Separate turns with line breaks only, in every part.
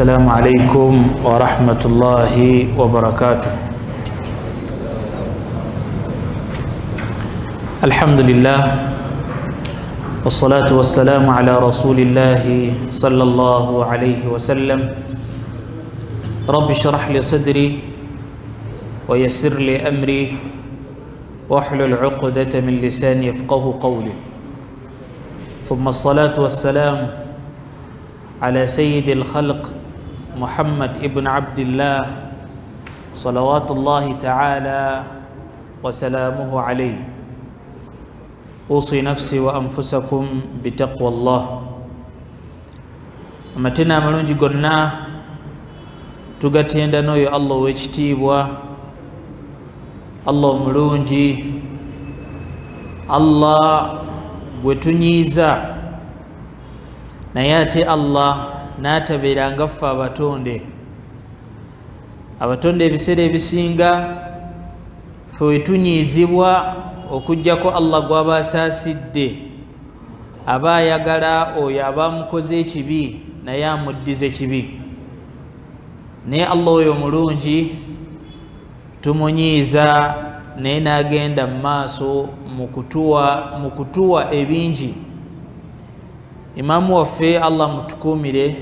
السلام عليكم ورحمة الله وبركاته. الحمد لله والصلاة والسلام على رسول الله صلى الله عليه وسلم. رب اشرح لي صدري ويسر لي أمري واحلل عقدة من لساني يفقه قولي. ثم الصلاة والسلام على سيد الخلق محمد ابن عبد الله صلوات الله تعالى وسلامه عليه. أوصي نفسي وأنفسكم بتقوى الله. أمتنا ملونجي قلنا tugatenda noyo Allah wekitiibwa, Allah omulungi, Allah gwe tunyiiza, naye ate Allah n'atabeeranga ffe abatonde ebiseera ebisinga ffe wetunyiizibwa okuggyako Allah gw'aba asaasidde, aba ayagala oyo abamukoze ekibi naye amuddiza ekibi. Naye Allah oyo omulungi tumunyiiza naye n'agenda mu maaso mu kutuwa ebingi. Imaamu waffe Allah mutukuumire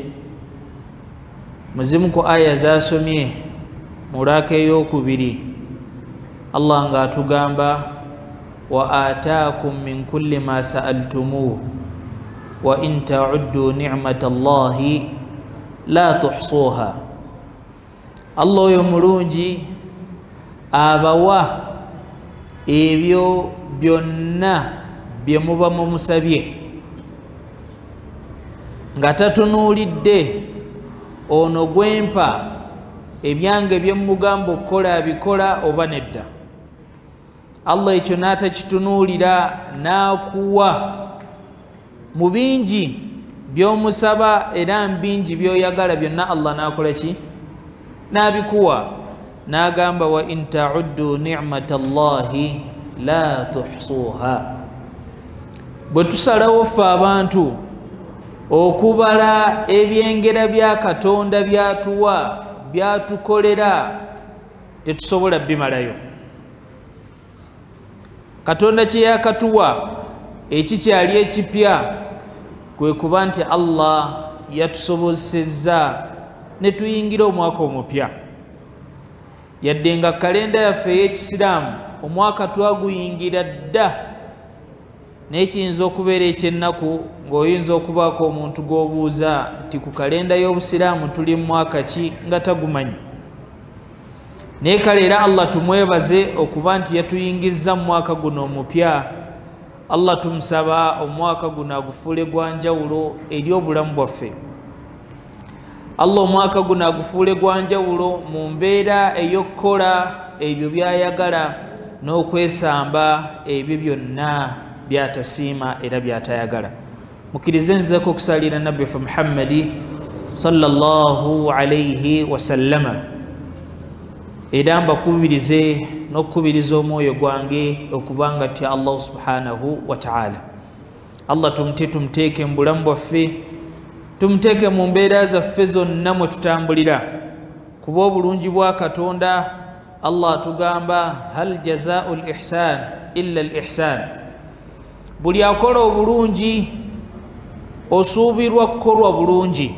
muzimu ku aya zasomye mu raaka ey'okubiri, Allah nga atugamba wa ataakum min kulli ma sa'altumuhu wa in ta'uddu ni'matallahi la tuhsuha. Allah oyo mulungi abawa ebyo byonna bye muba mumusabye nga tatunuulidde ono gwempa ebyange bye mugamba okukola abikola oba nedda. Allah ekyo n'atakitunuulira n'akuwa mu bingi by'omusaba era mu bingi by'oyagala byonna Allah n'akola ki? N'abikuwa. N'agamba wa in ta'uddu ni'matallahi la tuhsuha. Bwe tusalawo ffe abantu okubala ebyengera bya Katonda byatuwa byatukolera tetusobola bimalayo. Katonda kye yakatuwa ekikyali ekipya kwe kuba nti Allah yatusobozesezza ne tuyingira omwaka omupya. Yadde nga kalenda yaffe ey'Ekisiraamu omwaka twaguyingira dda, naye kiyinza okubeera ekyennaku ng'oyinza okubaako omuntu gw'obuuza nti ku kalenda y'Obusiraamu tuli mu mwaka ki nga tagumanyi. Naye kale era Allah tumwebaze okuba nti yatuyingizza mu mwaka guno omupya. Allah tumusaba omwaka guno agufuule gwa njawulo eri obulamu bwaffe. Allah omwaka guno agufuule gwa njawulo mu mbeera ey'okukola ebyo by'ayagala n'okwesamba ebyo byonna by'atasiima era by'atayagala. Mukkirize nzizeko okusalira nabbi waffe Muhammadi sallallahu alayhi wasallama, era mbakubirize n'okukubiriza omwoyo gwange okubanga tya Allah subhanahu wa ta'ala. Allah tumuteeke mu bulamu bwaffe, tumuteeke mu mbeera zaffe zonna mwe tutambulira, kuba obulungi bwa Katonda Allah atugamba hal jazaa'u l-ihsan illa l-ihsan. Buli akola obulungi osuubirwa kukolwa bulungi,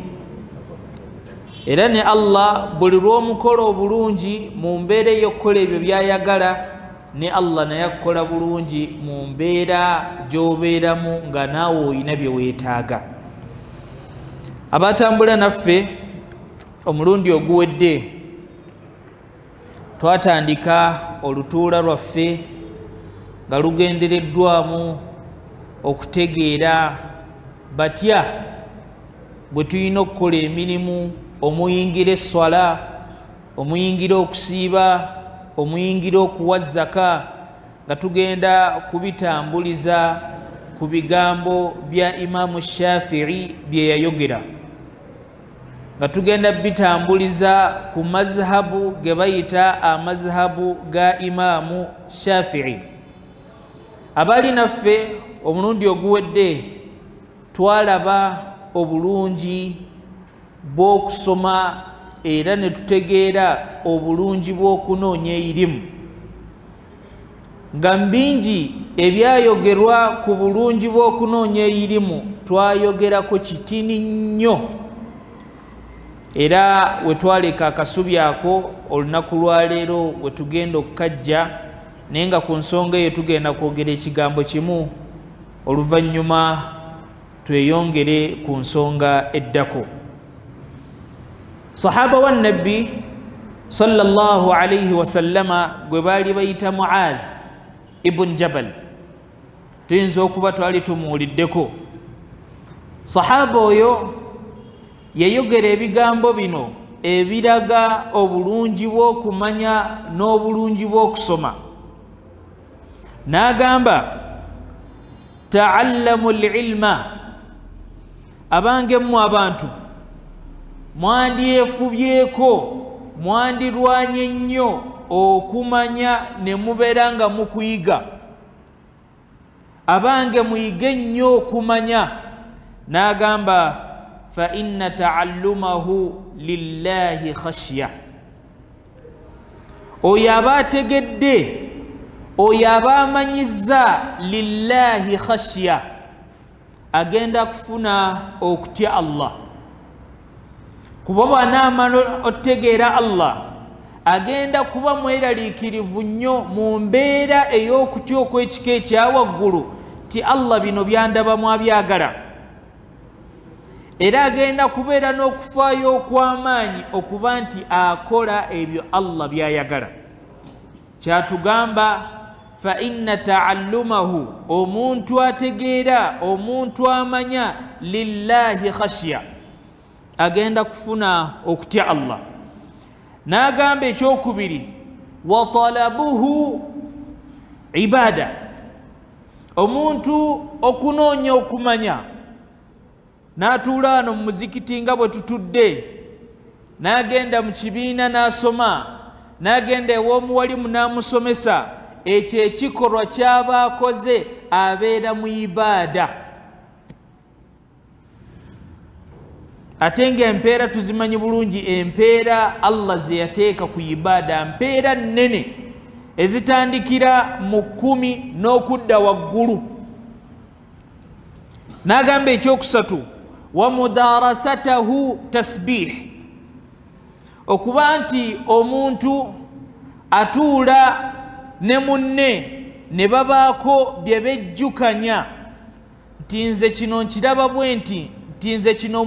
era ne Allah buli lw'omukola obulungi mu mbeera ey'okukola ebyo by'ayagala, ne Allah naye akukola bulungi mu mbeera gy'obeeramu nga naawe oyina bye weetaaga. Abatambula naffe omulundi oguwedde twatandika olutuula lwaffe nga lugendereddwamu okutegeera batya bwe tulina okukola emirimu, omuyingira esswala, omuyingira okusiiba, omuyingira okuwa zaka, nga tugenda kubitambuliza ku bigambo bya Imaamu Shafi'i bye yayogera, nga tugenda bitambuliza ku mazhabu ge bayita amazhabu ga Imaamu Shafi'i. Abali naffe omulundi oguwedde twalaba obulungi bw'okusoma era ne tutegeera obulungi bw'okunoonya erimu. Nga bingi ebyayogerwa ku bulungi bw'okunoonya erimu twayogerako kitini nnyo, era we twaleka akasubi ako olunaku lwaleero we tugenda okukajja, naye nga ku nsonga eyo tugenda kwogera ekigambo kimu, oluvannyuma tweyongere ku nsonga eddako. Sahaba wa nabbi sallallahu alayhi wasallama gwe baali bayita Muadh ibn Jabal, tuyinza okuba twali tumuwuliddeko. Sahaba oyo yayogera ebigambo bino ebiraga obulungi bw'okumanya n'obulungi bw'okusoma. N'agamba, ta'allamu al-ilma, abange mmwe abantu mwandyefubyeko, mwandirwanye nnyo okumanya ne mubeera nga mukuyiga. Abange muyige nnyo okumanya. N'agamba, fa inna ta'allumahu lillahi khashya, oyo aba ategedde, oyo aba amanyiza lillahi khashya, agenda kufuna okutya Allah. Kuba bw'anaamala otegeera Allah agenda kuba mweraliikirivu nnyo mu mbeera ey'okutya okw'ekika ekyawaggulu ti Allah bino byandabamu abyagala, era agenda kubeera n'okufaayo okw'amaanyi okuba nti akola ebyo Allah byayagala. Kyatugamba fa inna ta'allumahu, omuntu ategeera, omuntu amanya lillahi khashya, agenda kufuna okutya Allah. N'agamba ekyokubiri, wa talabuhu ibada, omuntu okunoonya okumanya. N'atuula wano mu muzikiti nga bwe tutudde, n'agenda mu kibiina n'asoma, n'agenda ew'omuwalimu n'amusomesa, ekyo ekikolwa ky'aba akoze abeera mu ibaada. Ate ng'empeera tuzimanyi bulungi, empeera Allah ze yateeka ku ibaada mpeera nnene ezitandikira mu 10 n'okudda waggulu. N'agamba ekyokusatu, wa mudarasatahu tasbih, okuba nti omuntu atuula ne munne ne babaako bye bejjukanya nti nze kino nkiraba bwe nti nze kino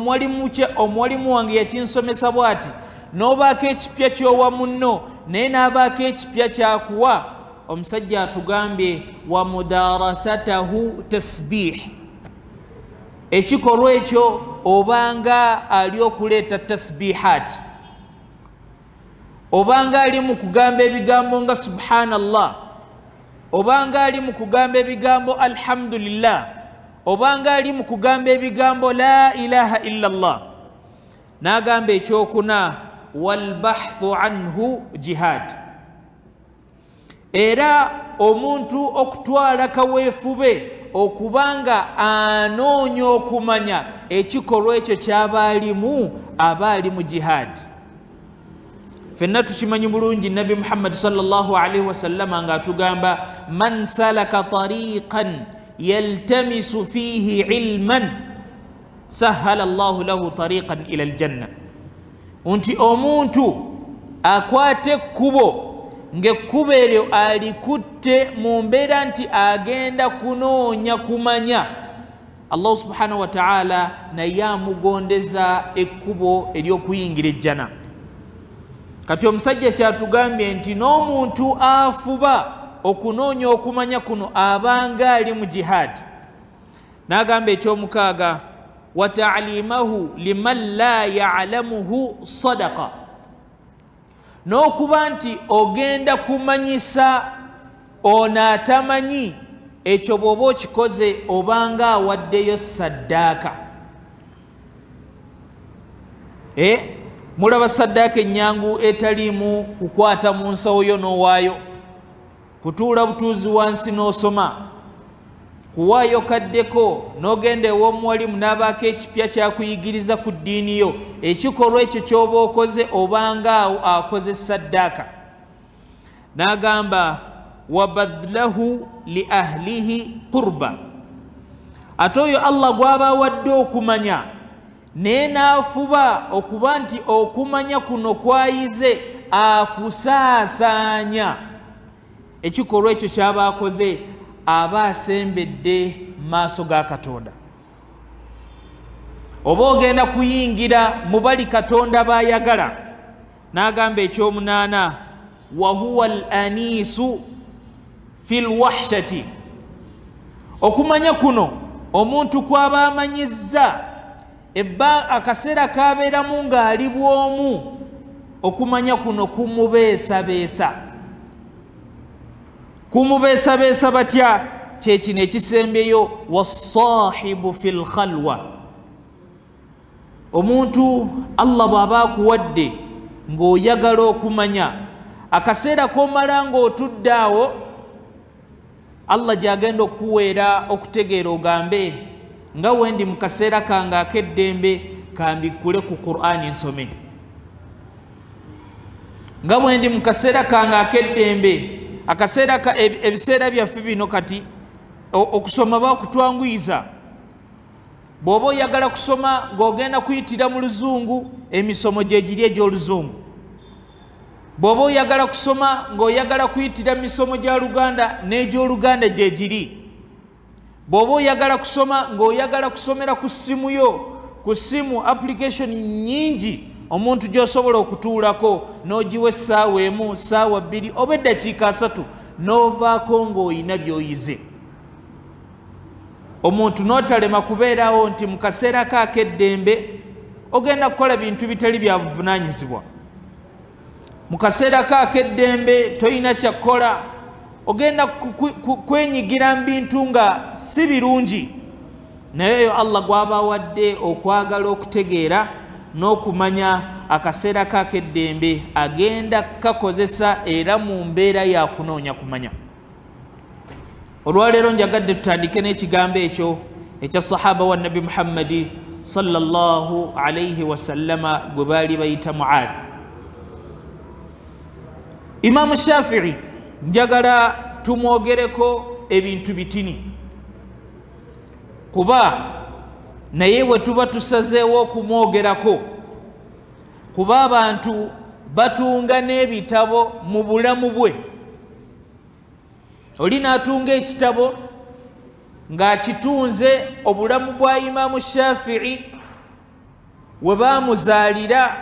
omuwalimu wange yakinsomesa bw'ati, n'obaako ekipya ky'owa munno naye n'abaako ekipya kyakuwa. Omusajja atugambye wa mudarasatahu tasbih, ekikolwa ekyo obanga ali okuleeta tasbihat, obanga ali mu kugamba ebigambo nga subhanallah, obanga ali mu kugamba ebigambo alhamdulillah, obanga ali mu kugamba ebigambo la ilaha illallah. N'agamba ekyokuna, walbahthu anhu jihad, era omuntu okutwala kaweefube okubanga anoonya okumanya ekikolwa ekyo ky'aba alimu, aba ali mu jihad. Fenna tukimanyi bulungi Nabi Muhammad sallallahu alaihi wasallama ng'atugamba, man salaka tariqan yaltamisu fihi ilman sahala Allahu lahu tariqan ila aljanna, nti omuntu akwate ekkubo ng'ekkubo eryo alikutte mu mbeera nti agenda kunoonya kumanya, Allah subhanahu wa ta'ala naye amugondeza ekkubo ery'okuyingira ejjana. Kati omusajja kyatugambye nti n'omuntu afuba okunoonya okumanya kuno abanga ali mu jihad. N'agamba ekyomukaaga, wa ta'limahu liman la ya'lamuhu sadaqa, n'okuba nti ogenda kumanyisa ono atamanyi, ekyo bw'oba okikoze obanga awaddeyo saddaaka. Mulaba saddaaka ennyangu etaliimu kukwata mu nsawo yo n'owaayo, kutuula butuuzi wansi n'osoma. kuwaayo kaddeko n'ogenda ew'omuwalimu n'abaako ekipya kyakuyigiriza ku ddiini yo, ekikolwa ekyo ky'oba okoze obanga akoze saddaaka. N'agamba wabadlahu li ahlihi qurba, ate oyo Allah gw'aba awadde okumanya naye n'afuba okuba nti okumanya kuno kwayize akusaasaanya, ekikolwa ekyo ky'aba akoze aba asembedde maaso ga Katonda. Oba ogenda kuyingira mu bali Katonda bayagala. N'agamba ekyomunaana wa huwa al-anisu fil wahshati, okumanya kuno omuntu kwaba amanyizza akaseera kabeeramu ng'ali bwomu, okumanya kuno kumubeesabeesa batya? Kyekino ekisembyeyo wassahibu fil khalwa, omuntu Allah bw'aba akuwadde ng'oyagala okumanya, akaseera k'omala ng'otudde awo Allah gy'agenda okuweera okutegeera ogambe nga wendi mu kaseera kange ak'eddembe kambikkule ku Qur'ani nsome, nga wendi mu kaseera kange ak'eddembe ebiseera byaffe bino kati okusoma bakutwanguyiza. Bw'oba oyagala kusoma ng'ogenda kuyitira mu Luzungu, emisomo gye giri egy'Oluzungu. Bw'oba oyagala kusoma ng'oyagala kuyitira misomo gya Luganda, n'egy'Oluganda gye giri. Bw'oba oyagala kusoma ng'oyagala kusomera ku ssimu yo, ku ssimu application nyingi omuntu gy'osobola okutuulako n'ogiwa essaawa emu, ssaawa bbiri oba eddakiika 3 n'ovaako ng'oyina by'oyize. Omuntu n'otalema kubeerawo nti mu kaseera ke ak'eddembe ogenda kukola bintu bitali bya buvunaanyizibwa. Mu kaseera ke ak'eddembe toyina kyakukola, ogenda kwenyigira mu bintu nga si birungi. Naye oyo Allah gw'aba awadde okwagala okutegeera n'okumanya akaseera ke ak'eddembe agenda kakozesa era mu mbeera ya kunoonya kumanya. Olwaleero njagadde tutandike n'ekigambo ekyo ekya sahaba wa Nabi Muhammadi sallallahu alayhi wasallama gwe baali bayita Mu'adh. Imaamu Shafi'i njagala tumwogereko ebintu bitini, kuba naye bwe tuba tusazeewo okumwogerako, kuba abantu batunga n'ebitabo mu bulamu bwe. Oli n'atunga ekitabo ng'akitunze obulamu bwa Imaamu Shafi'i we baamuzaalira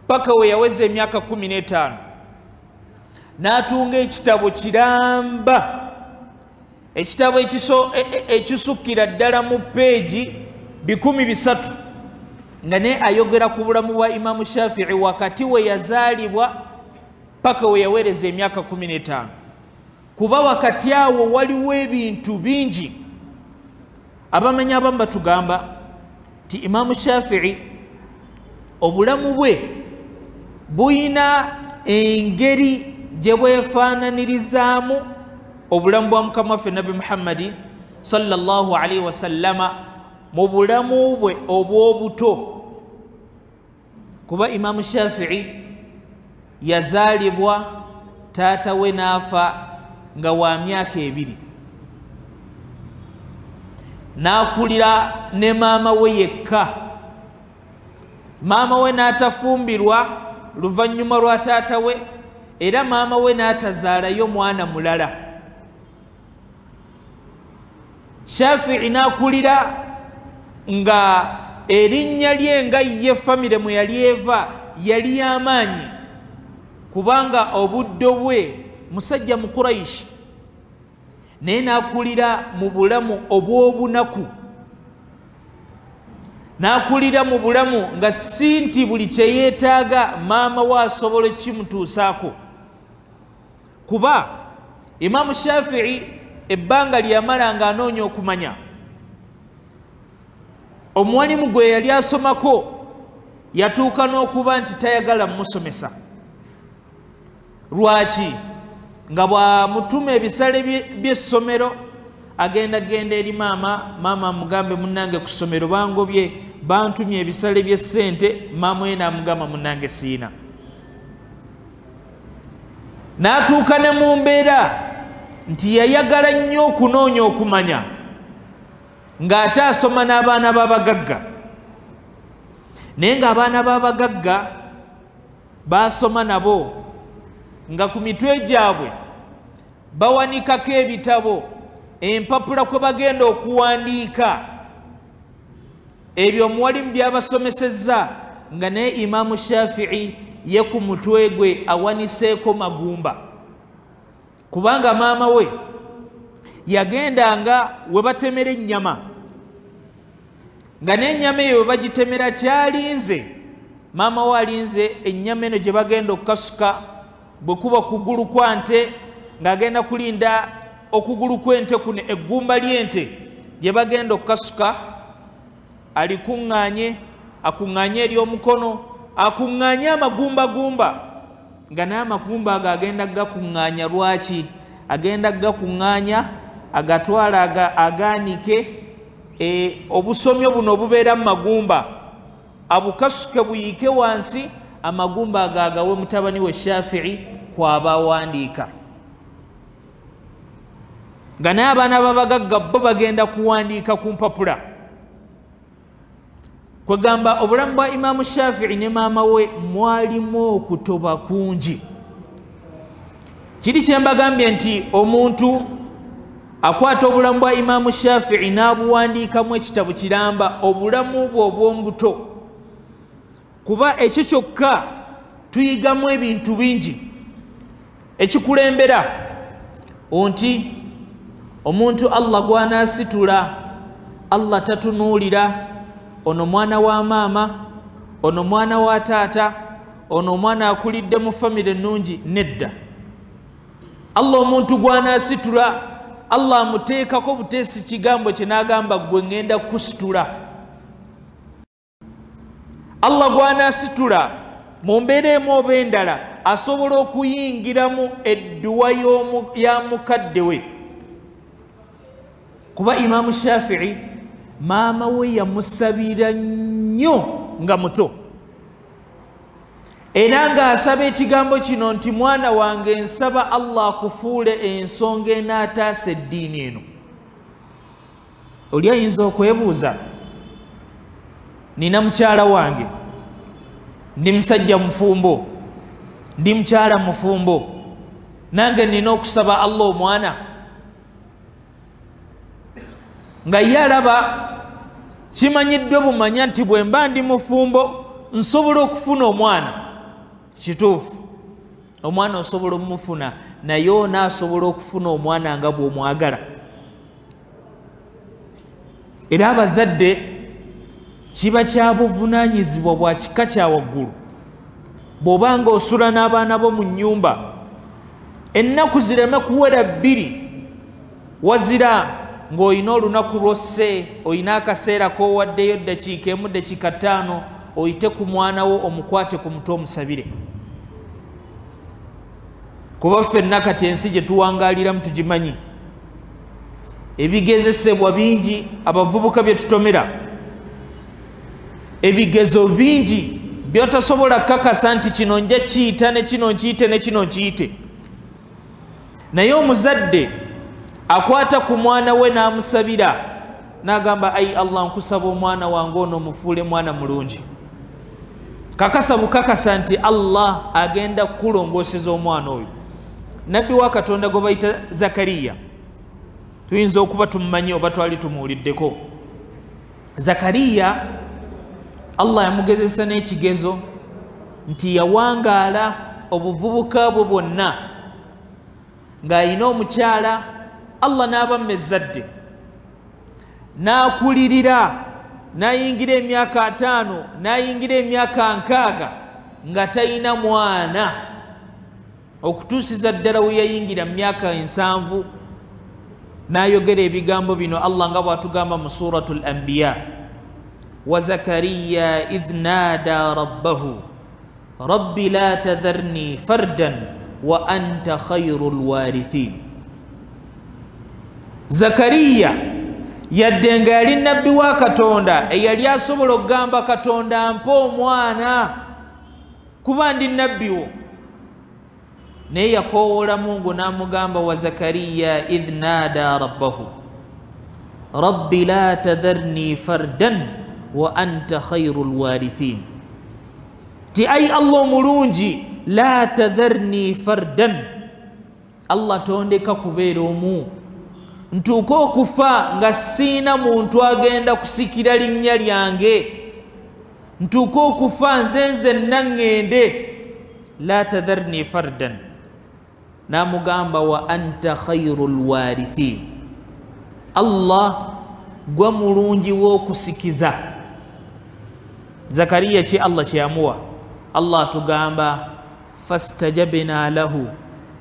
paka we yaweza emyaka 15, n'atunga ekitabo kiramba, ekitabo ekisukkira ddala mu peegi 300 nga ne ayogera ku bulamu bwa Imaamu Shafi'i wakati we yazaalibwa paka we yaweereza emyaka 15. Kuba wakati awo waliwo ebintu bingi. Abamanyi abamu batugamba ti Imaamu Shafi'i obulamu bwe buyina engeri gye bwefaananirizaamu obulamu bwa Mukama waffe Nabi Muhammadi sallallahu alayhi wasallama mu bulamu bwe obw'obuto. Kuba Imaamu Shafi'i yazaalibwa taata we n'afa nga wa myaka 2, n'akulira ne maama we yekka. Maama we n'atafumbirwa luvannyuma lwa taata we, era maama we n'atazaalayo mwana mulala. Shafi'i n'akulira nga erinnya lye nga ye famire mwe yali eva yali y'amaanyi, kubanga obuddo bwe musajja mu Quraish, naye n'akulira mu bulamu obw'obunaku, n'akulira mu bulamu nga si nti buli kye yeetaaga maama we asobola kimutuusaako. Kuba Imaamu Shafi'i ebbanga lyamala nga anoonya okumanya, omuwalimu gwe yali asomako yatuuka n'okuba nti tayagala mmusomesa. Lwaki? Nga bw'amutuma ebisale by'essomero genda eri maama amugambe munnange ku ssomero bangobye bantumye ebisale by'essente, maama we n'amugamba munnange siina. N'atuuka ne mu mbeera nti yayagala nnyo okunoonya okumanya ng'ate asoma n'abaana b'abagagga, naye ng'abaana b'abagagga baasoma nabo nga ku mitwe gyabwe bawanikako ebitabo, empapula kwe bagenda okuwandiika ebyo omuwalimu byabasomesezza, nga naye Imaamu Shafii ye ku mutwe gwe awaniseeko magumba, kubanga maama we yagendanga we batemera ennyama, nga n'ennyama eyo we bagitemera kyalinze, maama we alinze ennyama eno gye bagenda okukasuka, bwe kuba kugulu kwa nte ng'agenda kulinda okugulu kw'ente kuno eggumba ly'ente gye bagenda okukasuka, alikuŋŋaanye, akuŋŋaanye ery'omukono, akuŋŋaanye amagumbagumba, nga naye amagumba ago agenda gakuŋŋaanya. Lwaki? Agenda gakuŋŋaanya agatwala agaanike, obusomyo buno obubeera mu magumba abukasuke buyiike wansi, amagumba ago agawe mutabani we Shafii kwaba awandiika, nga naye abaana b'abagagga bo bagenda kuwandiika ku mpapula. Kwegamba obulamu bwa Imaamu Shafii ne maama we mwalimu okutoba kungi. Kiri kye mbagambye nti omuntu akwata obulamu bwa Imaamu Shafii n'abuwandiikamu ekitabo kiramba obulamu bwe obw'omubuto, kuba ekyo kyokka tuyigamu ebintu bingi ekikulembera nti omuntu Allah gw'anaasitula, Allah tatunuulira ono mwana wa maama, ono mwana wa taata, ono mwana akulidde mu famire ennungi. Nedda, Allah omuntu gw'anaasitula, Allah amuteekako buteesi kigambo kye n'agamba gwe ŋŋenda kusitula. Allah gw'anaasitula mu mbeera emu oba endala asobola okuyingiramu edduwa ya mukadde we, kuba Imaamu Shafii maama we yamusabira nnyo nga muto, era ng'asaba ekigambo kino nti mwana wange nsaba Allah akufuule ensonga enaataasa eddiini eno. Oli ayinza okwebuuza, nina mukyala wange, ndi musajja mufumbo, ndi mukyala mufumbo, nange nina okusaba Allah omwana? Nga ye alaba kimanyiddwe bumanya nti bwe mba ndi mufumbo nsobola okufuna omwana. Kituufu, omwana osobola omufuna, naye onaasobola okufuna omwana nga bw'omwagala. Era abazadde kiba kya buvunaanyizibwa bwa kika kya waggulu bw'obanga osula n'abaana bo mu nnyumba, ennaku zireme kuwera 2 wazira ng'olina olunaku lwosse, olina akaseera k'owaddeyo eddakiika 1, dakiika 5, oyite ku mwana wo omukwate ku mutwe omusabire. Kuba ffenna kati ensi gye tuwangaaliramu tugimanyi, ebigezesebwa bingi, abavubuka bye tutomera, ebigezo bingi byotasobola kakasa nti kino nja kiyita ne kino nkiyite ne kino nkiyite. Naye omuzadde akwata ku mwana we n'amusabira, n'agamba ayi Allah nkusaba omwana wange ono mufuule mwana mulungi. Kakasa bukakasa nti Allah agenda kukulongooseza omwana oyo. Nabbi wa Katonda gwe bayita Zakariya, tuyinza okuba tumumanyi oba twali tumuwuliddeko. Zakariya Allah yamugezesa n'ekigezo nti yawangaala obuvubuka bwe bwonna ng'ayina omukyala, Allah n'abamma ezzadde, n'akulirira, n'ayingira emyaka 5, n'ayingira emyaka 6 nga talina mwana, okutuusiza ddala we yayingira mu myaka 7 n'ayogera ebigambo bino Allah nga bw'atugamba mu Suratul Anbiya, wa Zakariya idh naada rabbahu rabbi la tadharni fardan wa anta khayrul warithin. Zakariya yadde nga yali nabbi wa Katonda eyali asobola okugamba Katonda mpa omwana kuba ndi nabbi wo, naye yakowoola Mungu n'amugamba wa Zakariya idh naada rabbahu rabbi la tadharni fardan wa anta khayru lwarithin. Ti ai Allah omulungi, la tadharni fardan, Allah tondeka kubeera omu, ntuuka okufa nga siina muntu agenda kusikira linnya lyange, ntuuka okufa nze nangende, la tadharni fardan. Namugamba wa anta khayru lwarithin, Allah gwa mulungi w'okusikiza. Zakariya ki Allah kyeyamuwa? Allah tugamba fastajabna lahu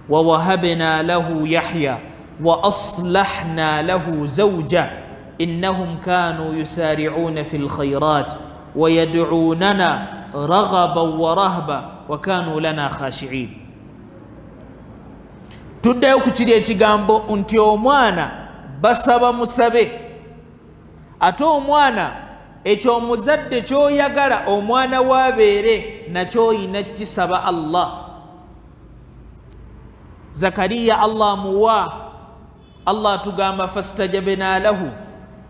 wa wahabna lahu Yahya wa aslahna lahu zawja innahum kanu yusari'una fil khayrat wa yad'unana raghaban wa rahba wa kanu lana khashi'in. Tuddayo ku kiri ekigambo nti omwana basaba musabe, ate omwana ekyo omuzadde kyoyagala omwana wabeere nakyo yina kisaba Allah. Zakariya Allah muwa, Allah tugamba fastajabna lahu,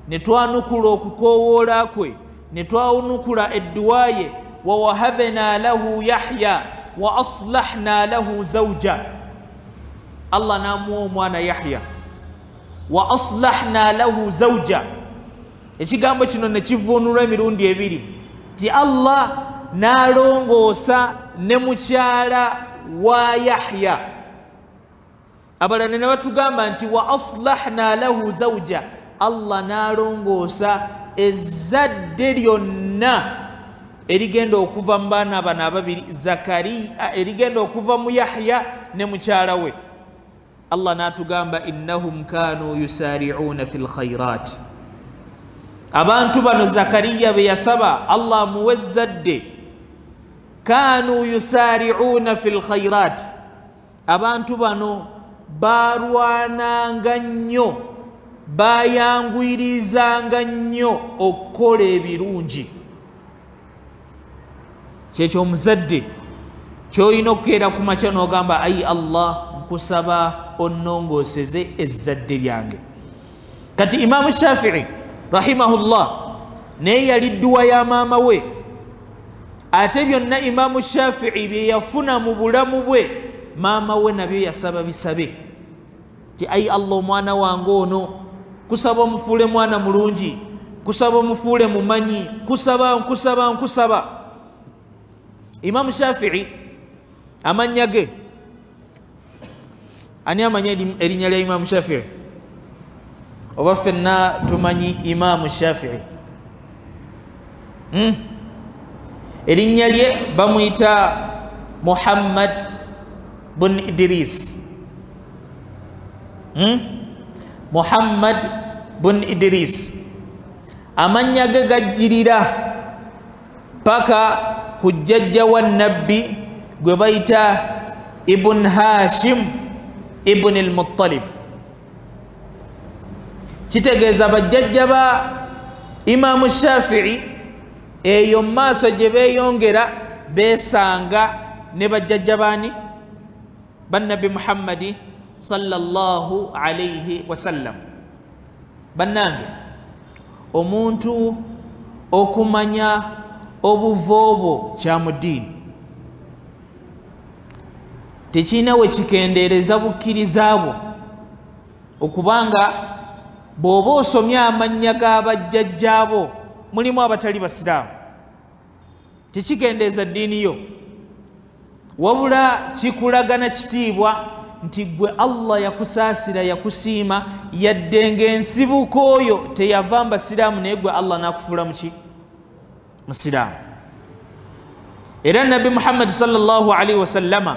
ne twanukula okukowoola kwe, ne twanukula edduwa ye, wa wahabna lahu Yahya wa aslahna lahu zawja. Allah namuwa omwana Yahya wa aslahna lahu zawja. Ekigambo kino nekivuunulwa emirundi ebiri ti Allah nalongoosa ne mukyala wa Yahya. Abalala ne batugamba nti wa aslahna lahu zawja, Allah nalongoosa ezzadde lyonna erigenda okuva mu baana bano ababiri, Zakariya erigenda okuva mu Yahya ne mukyala we. Allah natugamba innahum kanu yusari'una fil khayrat. Abantu bano Zakariya be yasaba Allah muwe ezzadde, kanu yusari'una fil khayrat, abantu bano barwananga nnyo, bayangwirizanga nnyo okukola ebirungi. Kyekyo omuzadde kyolina okukeera ku makya n'ogamba ayi Allah nkusaba onnongooseze ezzadde lyange. Kati Imaamu Shafi'i rahimahullah naye yali dduwa ya maama we, ate byonna Imaamu Shafi'i bye yafuna mu bulamu bwe maama we nabyo yasaba bisabe ti ayi Allah omwana wange ono kusaba omufuule mwana mulungi, kusaba omufuule mumanyi, nkusaba. Imaamu Shafi'i amannya ge, ani amanya erinnya lya Imaamu Shafi'i? Oba ffenna tumanyi Imaamu Shafi'i? Erinnya lye bamuyita Muhammad bun Idris. Muhammad bun Idris. Amannya ge gajjirira paka ku jjajja wa nabbi gwe bayita Ibn Hashim Ibn al-Muttalib. Kitegeeza bajjajja ba Imaamu Shafi'i eyo maaso gye beeyongera beesanga ne bajjajja baani bannabbi Muhammadi sallallahu alayhi wasallam. Bannange, omuntu okumanya obuvoobo kya mu ddiini tekirina we kikendeereza bukkiriza bwo, okubanga bw'oba osomye amannya g'abajjajjaabo mulimu abatali basiraamu, tekikendeeza ddiini yo, wabula kikulagana kitiibwa nti gwe Allah yakusaasira yakusiima, yadde ng'ensibuko oyo teyava mbasiraamu naye gwe Allah n'akufuula muki? Musiraamu. Era Nabbi Muhammad sallallahu alaihi wasallama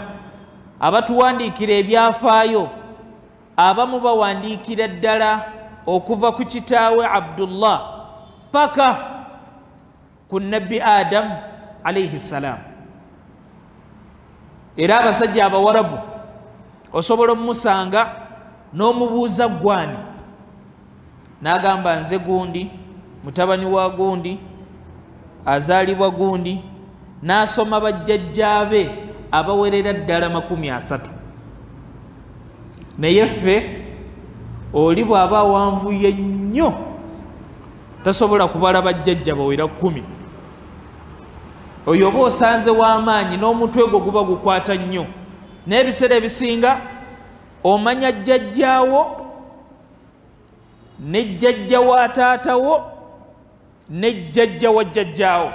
abatuwandiikira ebyafaayo abamu bawandiikira ddala okuva ku kitaawe Abdullah paka ku Nabbi Adam alaihi salam. Era abasajja Abawarabu osobola omusanga n'omubuuza gwani n'agamba nze gundi mutabani wa gundi azaalibwa gundi, n'asoma bajjajjaabe abawerera ddala 30. naye ffe oli bw'aba awanvuye nnyo tasobola kubala bajjajja bawera 10. oyo oba osanze w'amaanyi n'omutwe gwo guba gukwata nnyo, n'ebiseera ebisinga omanya jjajjaawo ne jjajja wa taatawo ne jjajja wa jjajjaawo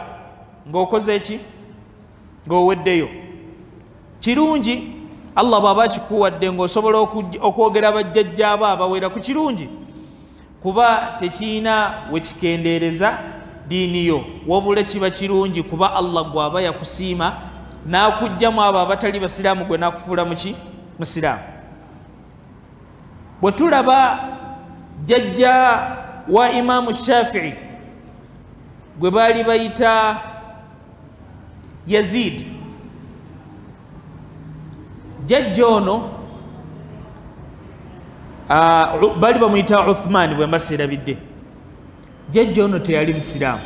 ng'okoze eki ng'oweddeyo. kirungi Allah bw'aba akikuwadde ng'osobola okwogera bajjajjaabo abawera ku kirungi, kuba tekirina we kikendeereza diini yo, wabula kiba kirungi kuba Allah gw'aba yakusiima n'akuggyamu abo abatali basiraamu gwe n'akufuula muki musiraamu. bwe tulaba jjajja wa Imaamu Shafii gwe baali bayita Yazid, jjajja ono baali bamuyita Uthman bwe mba seerabidde. jjajja ono teyali musiraamu,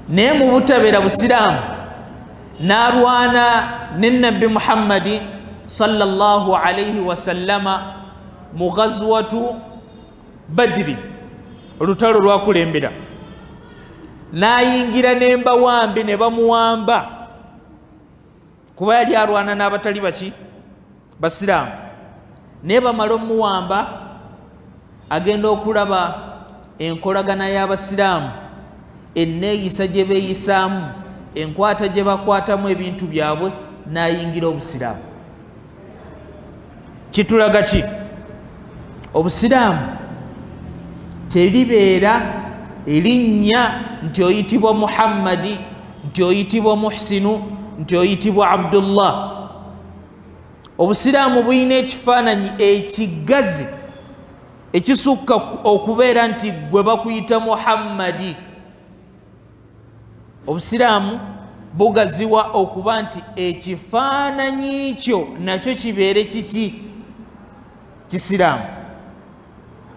naye mu butabeera busiraamu n'alwana ne Nabbi Muhammadi sallallahu alayhi wasallama mu ghazwatu Badri, olutalo lwakulembera, n'ayingira n'embawambi ne bamuwamba kuba yali alwana n'abatali baki basiraamu. naye bamala omuwamba agenda okulaba enkolagana y'abasiraamu, enneeyisa gye beeyisaamu, enkwata gye bakwatamu ebintu byabwe, n'ayingira obusiraamu. kitulaga ki? obusiraamu teribeera erinnya nti oyitibwa Muhammadi, nti oyitibwa Muhsinu, nti oyitibwa Abdullah. obusiraamu buyina ekifaananyi ekigazi ekisukka okubeera nti gwe bakuyita Muhammadi. obusiraamu bugaziwa okuba nti ekifaananyi kyo nakyo kibeere kiki kisiraamu.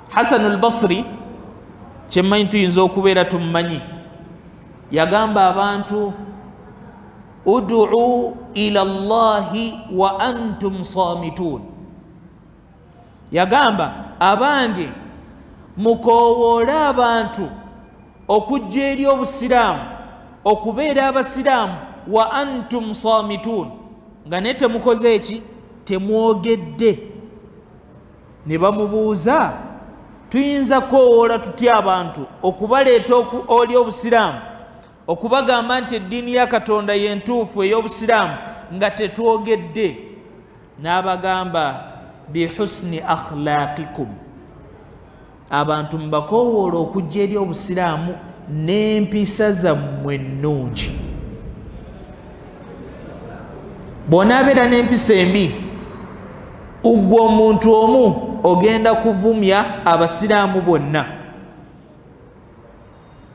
Hasanul Basri kyemmanyi tuyinza okubeera tumumanyi, yagamba abantu ud'u ila Allahi wa antum samitun. yagamba abange mukoowoole abantu okujja eri obusiraamu, okubeera abasiraamu, wa antum samitun, nga naye temukoze eki temwogedde. ne bamubuuza tuyinza koowoola tutya abantu okubaleeta oli obusiraamu, okubagamba nti eddiini ya Katonda yentuufu ey'obusiraamu nga tetwogedde? n'abagamba bihusni akhlaqikum, abantu mbakoowoola okujja eri obusiraamu n'empisa zammwe ennungi. bw'onaabeera n'empisa embi, ggwe omuntu omu ogenda kuvumya abasiraamu bonna.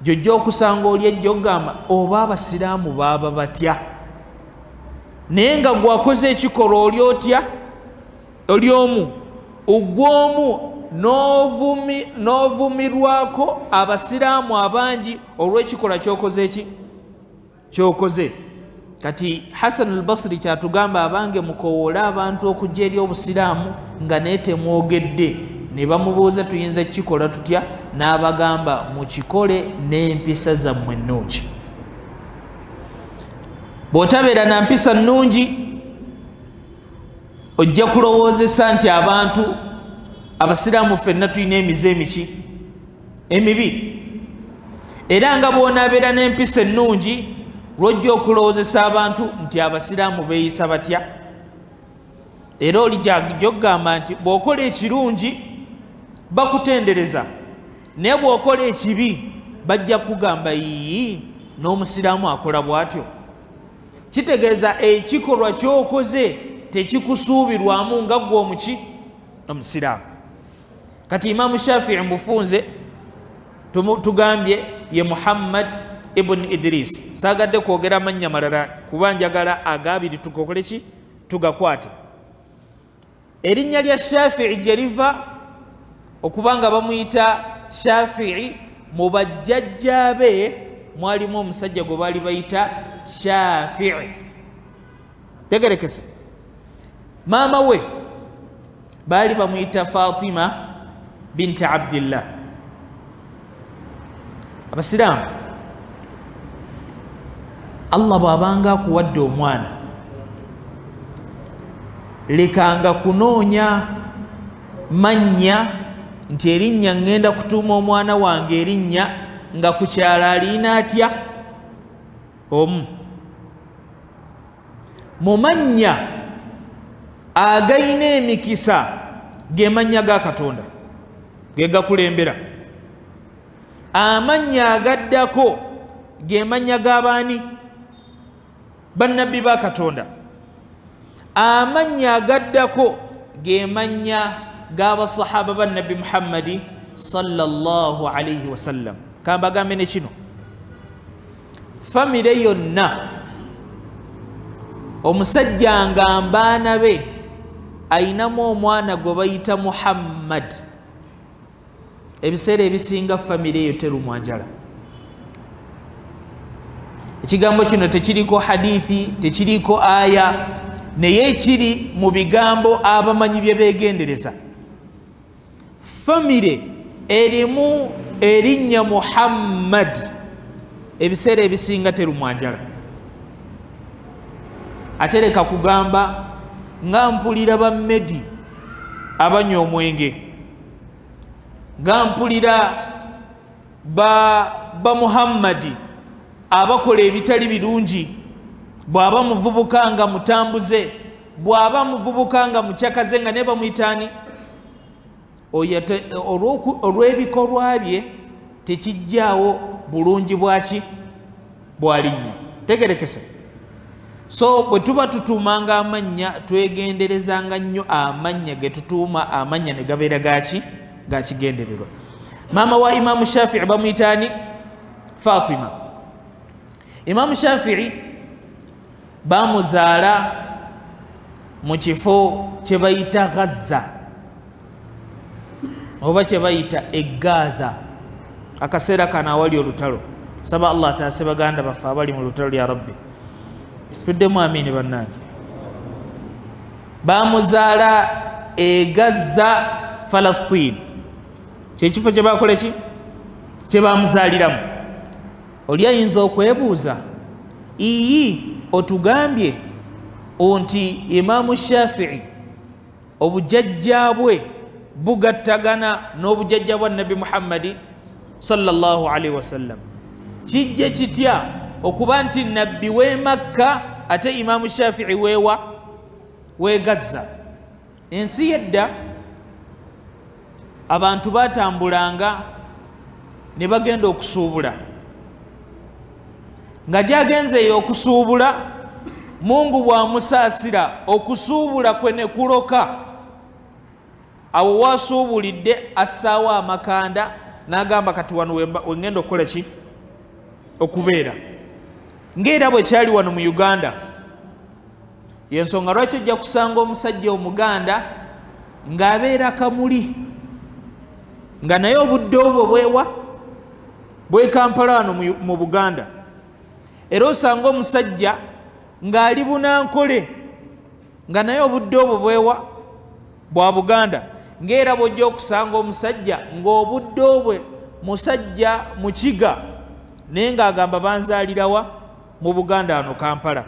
jjojja okusanga oli ejja okugamba oba abasiraamu baaba batya, naye nga gwakoze ekikolwa oli otya, oli omu, ogw'omu n'ovumirwako abasiraamu abangi olw'ekikolwa kyokoze eki kyokoze. kati Hasan al-Basri kyatugamba abange mukowoole abantu okujja eri obusiraamu nga naye temwogedde. ne bamubuuza tuyinza kukikola tutya, n'abagamba mukikole n'empisa zammwe ennungi. bw'otabeera na mpisa nnungi ojja kulowoozesa nti abantu abasiraamu ffenna tulina emize emiki emibi. era nga bw'onaabeera n'empisa ennungi lwojja okulowoozesa abantu nti abasiraamu beeyisa batya. era oli gy'okugamba nti bw'okola ekirungi bakutendereza, naye bw'okola ekibi bajja kugamba yiyi n'omusiraamu akola bw'atyo. kitegeeza ekikolwa ky'okoze tekikusuubirwamu nga ggwe omuki omusiraamu. kati Imaamu Shafii mbufunze tugambye ye Muhammad ibn Idris. saagadde kwogera amannya malala kuba njagala agabiri tukokole ki tugakwate. erinnya lya Shafii gye liva okubanga bamuyita Shafi'i mu bajjajja be mwalimu omusajja gwe baali bayita Shafi'i. Tegerekese. Maama we baali bamuyita Fatima binti Abdillah. Abasiraamu, Allah bw'abanga akuwadde omwana lekanga kunoonya mannya nti erinnya ngenda kutuuma omwana wange erinnya nga ku kyala alina atya omu. Mu mannya agayina emikisa ge mannya ga Katonda ge gakulembera. Amannya agaddako ge mannya g'abaani? Bannabbi ba Katonda. Amannya agaddako ge mannya g'abasahaba ba Nabbi Muhammadi sallallahu alayhi wa sallam. Kambagambe ne kino, famire yonna omusajja ng'ambaana be ayinamu omwana gwe bayita Muhammad, ebiseera ebisinga famire eyo terumwa njala. Ekigambo kino tekiriko hadithi, tekiriko aya, naye ekiri mu bigambo abamanyi bye beegendereza. Famire erimu erinnya Muhammad ebiseera ebisinga terumwa njala. Ate leka kugamba nga mpulira bammedi abanywa omwenge, nga mpulira ba Muhammadi abakola ebitali birungi, bw'aba muvubuka nga mutambuze, bw'aba muvubuka nga mukyakaze nga ne bamuyitaani, olw'ebikolwa bye tekijjaawo bulungi bwaki bwalinnya. Tegerekese. So bwe tuba tutuumanga amannya twegenderezanga nnyo amannya ge tutuuma, amannya ne gabeera gaki gakigendererwa. Maama wa Imaamu Shafi'i bamuyitaani Fatima. Imaamu Shafi'i bamuzaala mu kifo kye bayita Gaza oba kye bayita Gaza. Akaseera kano awali olutalo. Saba Allah ataase baganda baffe abali mu lutalo ya Rabbi. Tuddemu amiini bannange. Bamuzaala Gaza, Falastin. Kyekifo kye bakola ki? Kye bamuzaaliramu. Oli ayinza okwebuuza, iyi otugambye nti Imaamu Shafi'i obujjajja bwe bugattagana n'obujjajja bwa Nabbi Muhammadi sallallahu alaihi wasallam. Kijje kitya okuba nti Nabbi w'e Makka ate Imaamu Shafi'i weewa? W'e Gaza. Ensi yedda abantu batambulanga ne bagenda okusuubula. Nga gyagenzeeyo okusuubula, Mungu bw'amusaasira okusuubula kwe ne kuloka. Awo wasuubulidde assaawo amakanda n'agamba kati wano wengenda okukola ki? Okubeera. Ng'era bwe kyali wano mu Uganda. Yensonga lwaki ojja kusanga omusajja Omuganda ng'abeera Kamuli, nga naye obudde obwo bwewa? Bwe Kampala wano mu Buganda. Era osanga omusajja ng'ali Bunankole, nga naye obudde obwo bwewa? Bwa Buganda. Ng'era bw'ojja okusanga omusajja ng'obudde obwe musajja Mukiga naye ng'agamba banzaalirawa? Mu Buganda wano Kampala.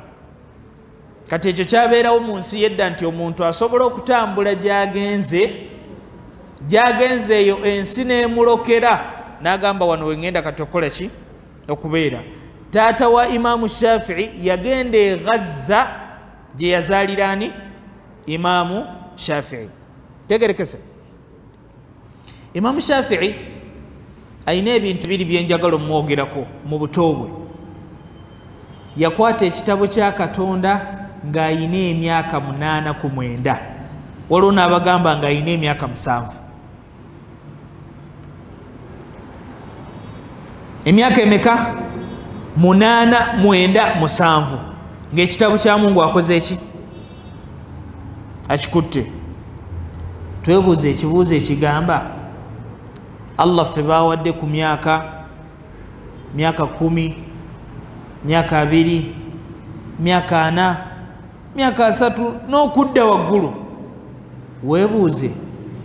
Kati ekyo kyabeerawo mu nsi yedda nti omuntu asobola okutambula gyagenze eyo ensi n'emulokera n'agamba wano wengenda kati okukola ki? Okubeera. Taata wa Imaamu Shafi'i yagenda e Gaza gye yazaalira ani? Imaamu Shafi'i. Tegerekese. Imaamu Shafi'i ayina ebintu biri byenjagala omwogerako mu buto bwe. Yakwata ekitabo kya Katonda ng'ayina emyaka 89. Waliwo n'abagamba ng'ayina emyaka 7. Emyaka emeka? 8, 9, 7. Ng'ekitabo kya Mungu akoze eki? Akikutte. Twebuuza ekibuuzo ekigamba Allah ffe bawadde ku myaka 10, myaka 2, myaka 4, myaka 3 n'okudda waggulu. Weebuuze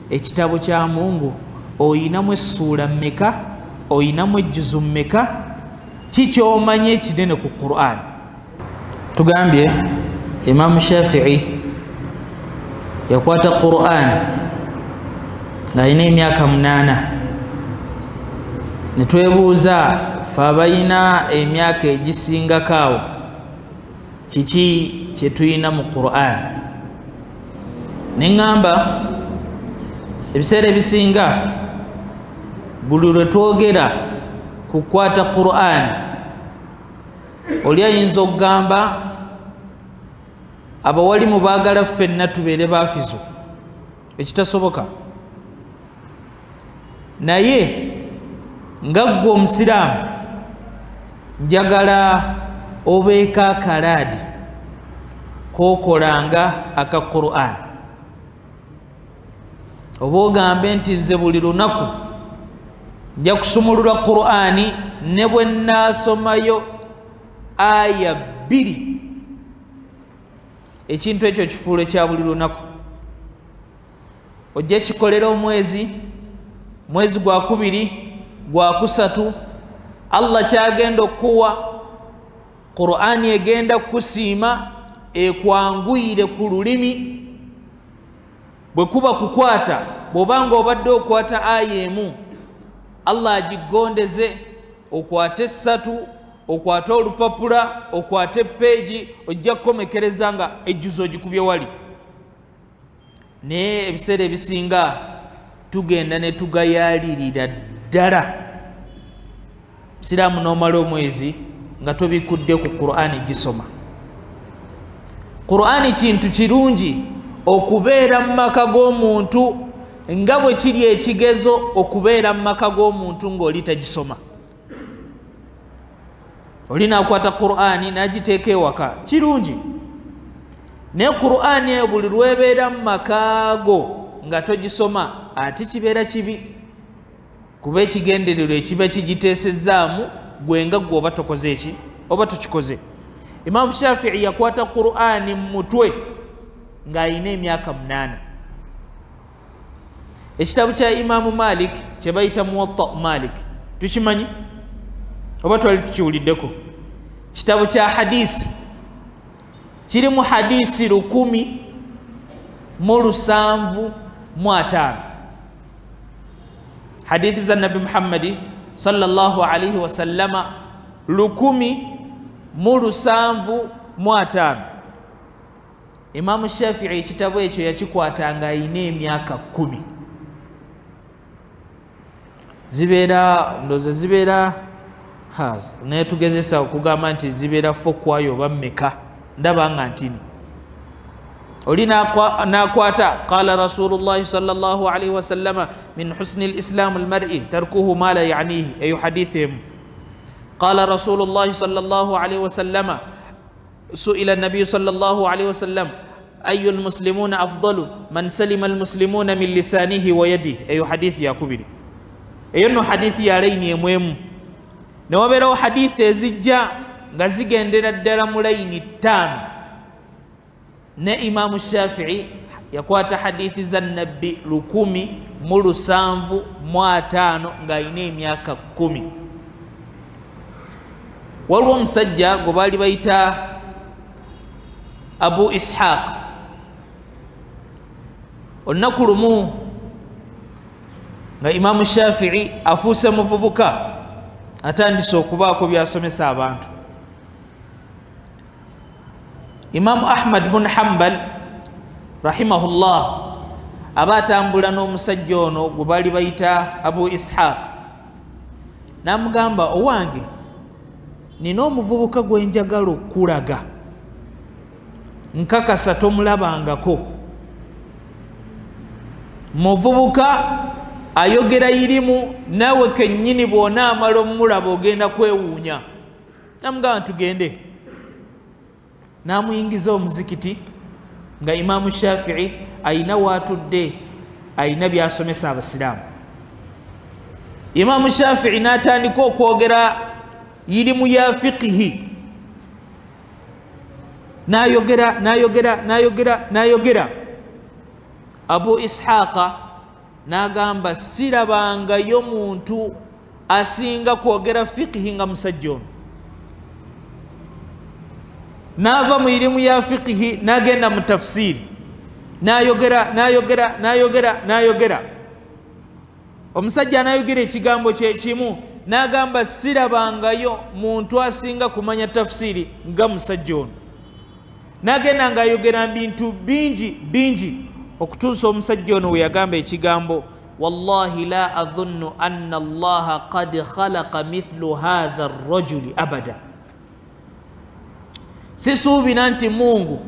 ekitabo kya Mungu oyinamu essuula mmeka, oyinamu ejjuzu mmeka, kikyomanye ekinene ku Qur'an. Tugambye Imam Shafi'i yakwata Qur'an ng'alina emyaka 8. ne twebuuza fe abalina emyaka egisingako awo kiki kye tulina mu Qur'an. Ne ŋŋamba ebiseera ebisinga buli lwe twogera ku kukwata Qur'an oli ayinza okugamba abawalimu baagala ffenna tubeere baafizo, ekitasoboka. Naye nga ggwe omusiraamu njagala obeeko akalaadi kookolanga aka Qur'an, oba ogambe nti nze buli lunaku nja kusumulula Qur'ani ne bwe naasomayo aya 2. Ekintu ekyo kifuulo kya buli lunaku. Ojja kikolera omwezi gwa 2, gwa 3, Allah kyagenda okuwa Qur'ani egenda kusiima ekwanguyire ku lulimi. Bwe kuba kukwata, bw'obanga obadde okwata aya emu, Allah agigondeze okwate 3, okwate olupapula, okwate peegi, ojja kukomekereza nga ejjuzo ogikubye wali. Naye ebiseera ebisinga tugenda ne tugayaalirira ddala. Musiraamu n'omala omwezi nga tobikudde ku Qur'ani gisoma. Qur'ani kintu kirungi okubeera mu maka g'omuntu nga bwe kiri ekigezo okubeera mu maka g'omuntu ng'oli tagisoma. Oli naakwata Qur'ani n'agiteeka ewaka, kirungi. Naye Qur'ani eyo buli lwebeera mu maka go nga togisoma ate kibeera kibi, kuba ekigendererwa ekiba kigiteesezaamu gwe nga gwe oba tokoze eki oba tokikoze. Imam Shafi'i yakwata Qur'ani mu mutwe ng'alina emyaka 8. Ekitabo kya Imam Malik kye bayita Muwatta Malik tukimanyi oba twali tukiwuliddeko? Kitabo kya hadisi kirimu hadisi 1,705 hadithi za Nabi Muhammadi sallallahu alaihi wasallama 1,705. Imam Shafi'i ekitabo ekyo yakikwatanga ayina emyaka 10. zibeera naye tugezesa okugamba nti zibeera fokwayo oba mmeka, ndaba nga ntini. Oli nakwata qala Rasulullahi sallallahu alaihi wasallama min husni al-islam al-mar'i tarkuhu ma la ya'nihi, eyo hadithim. Qala Rasulullahi sallallahu alaihi wasallama su'ila an-nabiy sallallahu alaihi wasallam ayu al-muslimuna afdalu man salima al-muslimuna min lisanihi wa yadihi, eyo hadithi ya 2. Eyo no hadithi ya layini emwemu. Ne wabeerawo hadithi ezijja nga zigendera ddala mu layini 5. Ne Imam Shafi'i yakwata hadithi za Nabbi 1,705 ng'alina emyaka 10. Waliwo omusajja gwe baali bayita Abu Ishaq. Olunaku lumu nga Imam Shafi'i afuuse muvubuka, atandise okubaako byasomesa abantu. Imam Ahmad bin Hanbal rahimahullah aba atambula n'omusajja ono gwe baali bayita Abu Ishaq, n'amugamba, owange nina omuvubuka gwe njagala okulaga, nkakasa tomulabangako. Muvubuka ayogera irimu, naawe kennyini bw'onaamala omulaba ogenda kwewuunya. Namugamba tugende. N'amuyingiza omuzikiti nga Imam Shafi'i ayina waatudde, ayina byasomesa abasiraamu. Imam Shafi'i natandika okwogera irimu ya fiqhi nayogera Abu Ishaqa nagamba sirabangayo muntu asinga kwogera fiqhi nga musajja ono. Nava mu irimu ya fiqhi nagenda mu tafsiri nayogera omusajja anayogera ekigambo kyekimu nagamba sirabangayo muntu asinga kumanya tafsiri nga musajja ono. Nagenda ngayogera bintu bingi okutuusa omusajja ono we yagamba ekigambo wallahi la adhunnu anna allaha qad khalaqa mithlu hadha arrajuli abada. Sisuubira nti Mungu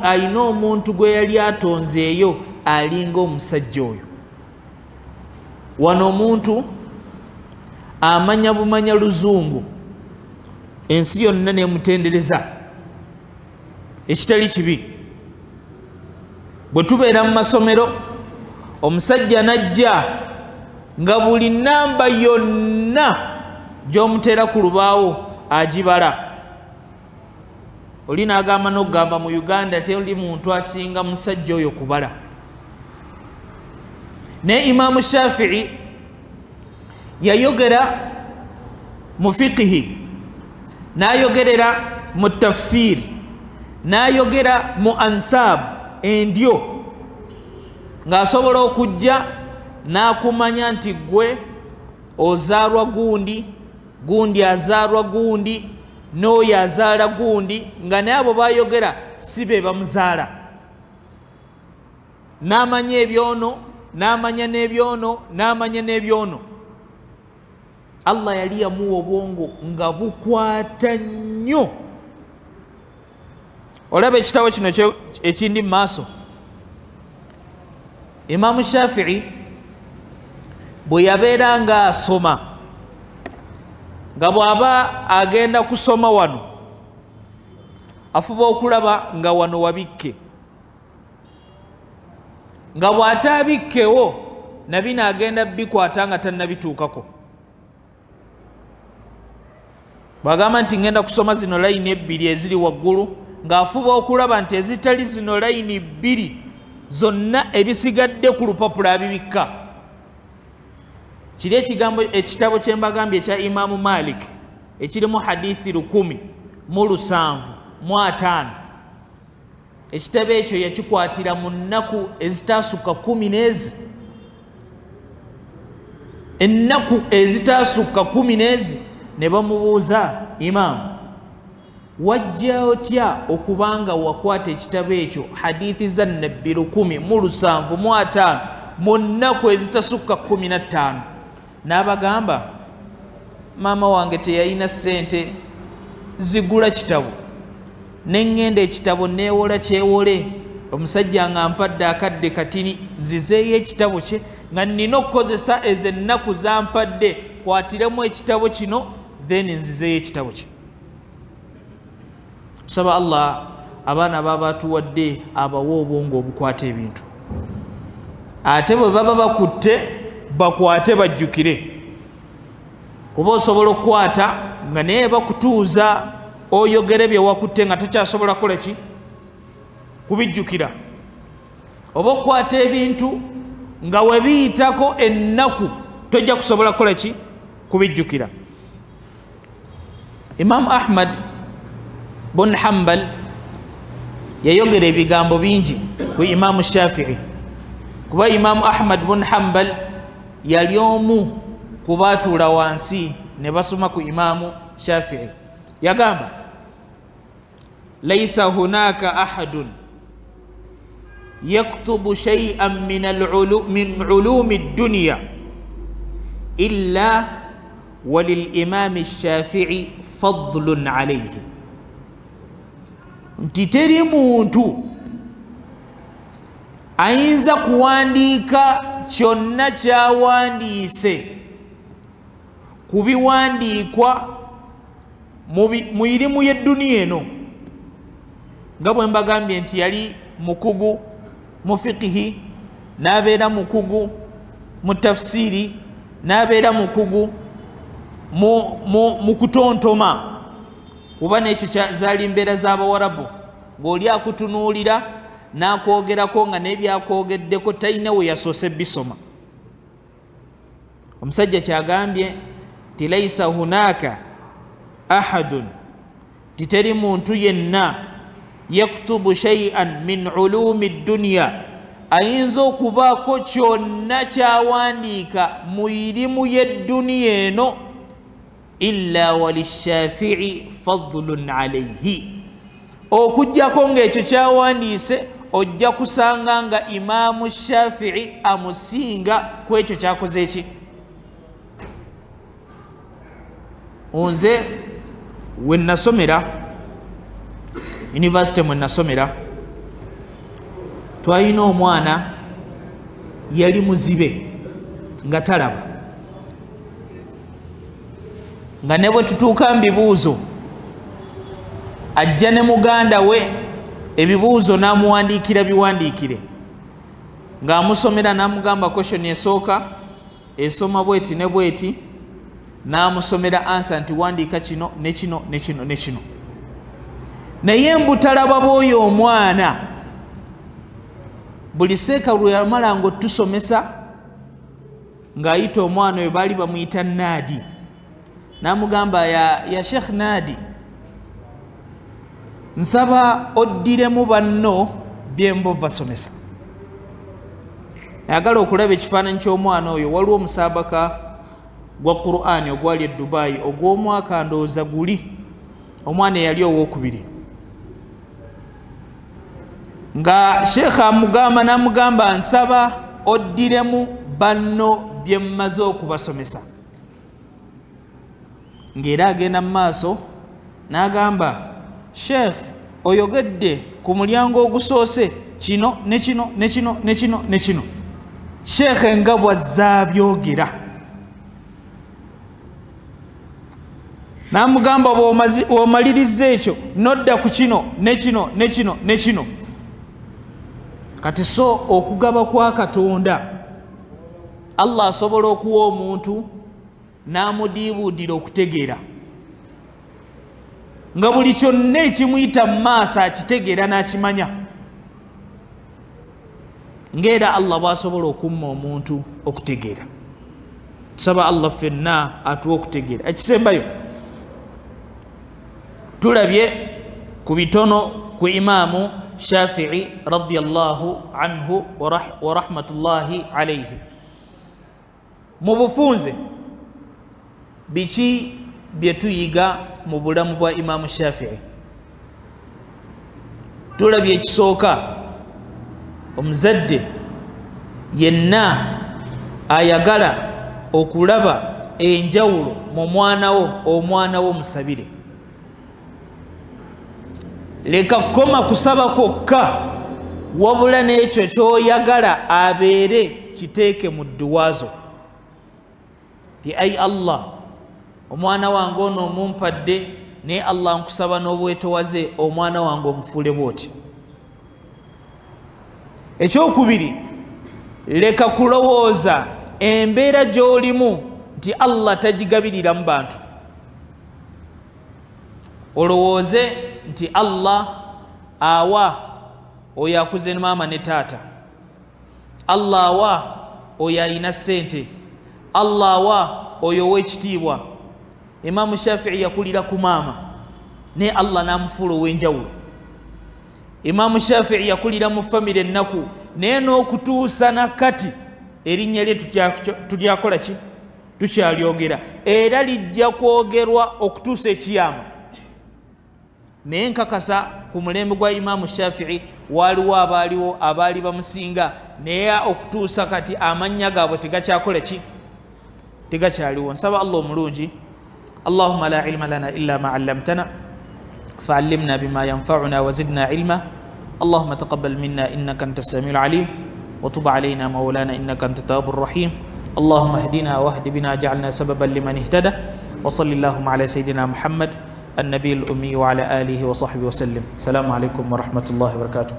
ayina omuntu gwe yali atonzeeyo alinga omusajja oyo. Wano omuntu amanya bumanya luzungu ensi yonna nemutendereza ekitali kibi. Bwe tubeera mu masomero omusajja najja nga buli namba yonna gy'omuteera ku lubaawo agibala. Oli n'agamba n'okugamba mu Uganda teri muntu asinga musajja oyo kubala. Ne Imam Shafi'i yayogera mu fiqhi, nayogerera mu tafsiri, nayogera mu ansab endyo, ng'asobola okujja n'akumanya nti gwe ozaalwa gundi, gundi azaalwa gundi, n'oyo azaala gundi, nga naye abo bayogera si be bamuzaala. N'amanya ebyono, n'amanya n'ebyono. Allah yali yamuwa obwongo nga bukwata nnyo. Olaba ekitabo kino ekindi mu maaso, Imam Shafi'i bwe yabeera nga asoma, nga bw'aba agenda kusoma wano afuba okulaba nga wano wabikke, nga bw'ataabikkewo nabino agenda bikwata nga tannabituukako. Bw'agamba nti ngenda kusoma zino layini ebbiri eziri waggulu, ng'afuba okulaba nti ezitali zino layini bbiri zonna ebisigadde ku lupapula abibikka. Kiri ekitabo kye mbagambye ekya Imaamu Malik ekirimu hadithi 1,705. Ekitabo ekyo yakikwatira mu nnaku ezitaasukka 10 ennaku ezitaasukka 10 ne bamubuuza, Imaamu, wajja otya okubanga wakwata ekitabo ekyo hadithi za nabbi 1,705 mu nnaku ezitasukka 15? N'abagamba, maama wange teyalina ssente zigula kitabo, neŋŋenda ekitabo neewola kyewole, omusajja nga ampadde akadde katini nzizeeyo ekitabo kye nga nnina okukozesa ezo ennaku zampadde, kwatiremu ekitabo kino then nzizeeyo ekitabo kye. Tusaba Allah abaana baba atuwadde abawa obwongo obukwata ebintu, ate bwe baba bakutte bakwate bajjukire. Kuba osobola okukwata nga naye bakutuuza oyogere bye wakutte nga tokyasobola kukola ki? Kubijjukira. Oba okukwata ebintu nga webiyitako ennaku tojja kusobola kukola ki? Kubijjukira. Imam Ahmad bun Hanbal yayogera ebigambo bingi ku Imam Shafi'i, kuba Imam Ahmad bun Hanbal yali omu ku baatuula wansi ne basoma ku Imam Shafi'i. Yagamba, laysa hunaka ahadun yaktubu shay'an min ulumi ad-dunya illa walil-imam ash-Shafi'i fadlun alayhi. Nti teri muntu ayinza kuwandiika kyonna kyawandiise ku biwandiikwa mu irimu y'edduniya eno, nga bwe mbagambye nti yali mukugu mu fiqhi, n'abeera mukugu mu tafsiri, n'abeera mukugu mu kutontoma kuba nekyo zaali mbeera z'Abawarabu ng'oli akutunuulira n'akwogerako nga n'ebyakwogeddeko talina we yasoose bisoma. Omusajja kyagambye ti laisa hunaka ahadun, titeri muntu yenna yaktubu shay'an min ulumi dunya, ayinza okubaako kyonna kyawandiika mu irimu y'edduniya eno, illa walishafii fadlun alayhi, okujjako ng'ekyo kyawandiise ojja kusanga nga Imaamu Shafii amusinga ku ekyo kyakoze eki. Nze we nasomera university, mwe nasomera twalina omwana yali muzibe nga talaba, nga ne bwe tutuuka mu bibuuzo ajja ne muganda we ebibuuzo n'amuwandiikira biwandiikire, ng'amusomera n'amugamba question esooka esoma bweti ne bweti, n'amusomera ansa nti wandiika kino ne kino ne kino ne kino. Naye mbutalaba bw'oyo omwana buli seeka lwe yamala ng'otusomesa ng'ayita omwana oyo baali bamuyita Naadi, n'amugamba ya Sheikh Naadi, nsaba oddiremu banno byembo basomesa. Ayagala okulaba ekifaananyi ky'omwana oyo. Waliwo omusaabaka gwa Qur'ani ogwali e Dubai ogw'omwaka ndowooza guli, omwana eyali owookubiri, nga Sheikh amugamba n'amugamba nsaba oddiremu banno bye mmaze okubasomesa. Ng'era agenda mu maaso n'agamba Sheikh oyogedde ku mulyango ogusoose kino ne kino ne kino ne kino ne kino. Sheikh nga bw'azaabyogera n'amugamba bw'omaliriza ekyo nodda ku kino ne kino ne kino ne kino. Kati so okugaba kwa Katonda Allah asobola okuwa omuntu n'amudiibuudira okutegeera, nga buli kyonna ekimuyita mu maaso akitegeera n'akimanya, ng'era Allah bw'asobola okumma omuntu okutegeera. Tusaba Allah ffenna atuwa okutegeera. Ekisembayo tulabye ku bitono ku Imaamu Shafii radiyallahu anhu wa rahmatullahi alayhi. Mu bufunze biki bye tuyiga mu bulamu bwa Imaamu Shafii? Tulabye ekisooka, omuzadde yenna ayagala okulaba enjawulo mu omwana wo musabire. Leka kukoma kusaba kwokka, wabula n'ekyo ky'oyagala abeere kiteeke mu dduwa zo. Ti ayi Allah, omwana wange ono omumpadde, naye Allah nkusaba n'obwetowaze omwana wange omufuule bw'oti. Ekyokubiri, leka kulowooza embeera gy'olimu nti Allah tagigabirira mu bantu. Olowooze nti Allah awa oyo akuze maama ne taata, Allah awa oyo alina ssente, Allah awa oyo ow'ekitiibwa. Imaamu Shafii yakulira ku maama naye Allah n'amufuula ow'enjawulo. Imaamu Shafii yakulira mu famire ennaku naye n'okutuusa nakati erinnya lye tulyakola ki? Tukyalyogera, era lijja kwogerwa okutuusa ekiyama. Naye nkakasa ku mulembe gwa Imaamu Shafii waliwo abaali bamusinga, naye okutuusa kati amannya gaabwe tegakyakola ki? Tegakyaliwo. Nsaba Allah omulungi, Allahumma la ilma lana illa ma 'allamtana fa'allimna bima yanfa'una wa zidna ilma. Allahumma taqabbal minna innaka antas samiul alim wa tub alayna mawlana innaka antat tawwabur rahim. Allahumma ihdina wahdi bina ja'alna sababan liman ihtada. Wa sallallahu ala sayyidina Muhammad النبي الأمي وعلى آله وصحبه وسلم. السلام عليكم ورحمة الله وبركاته.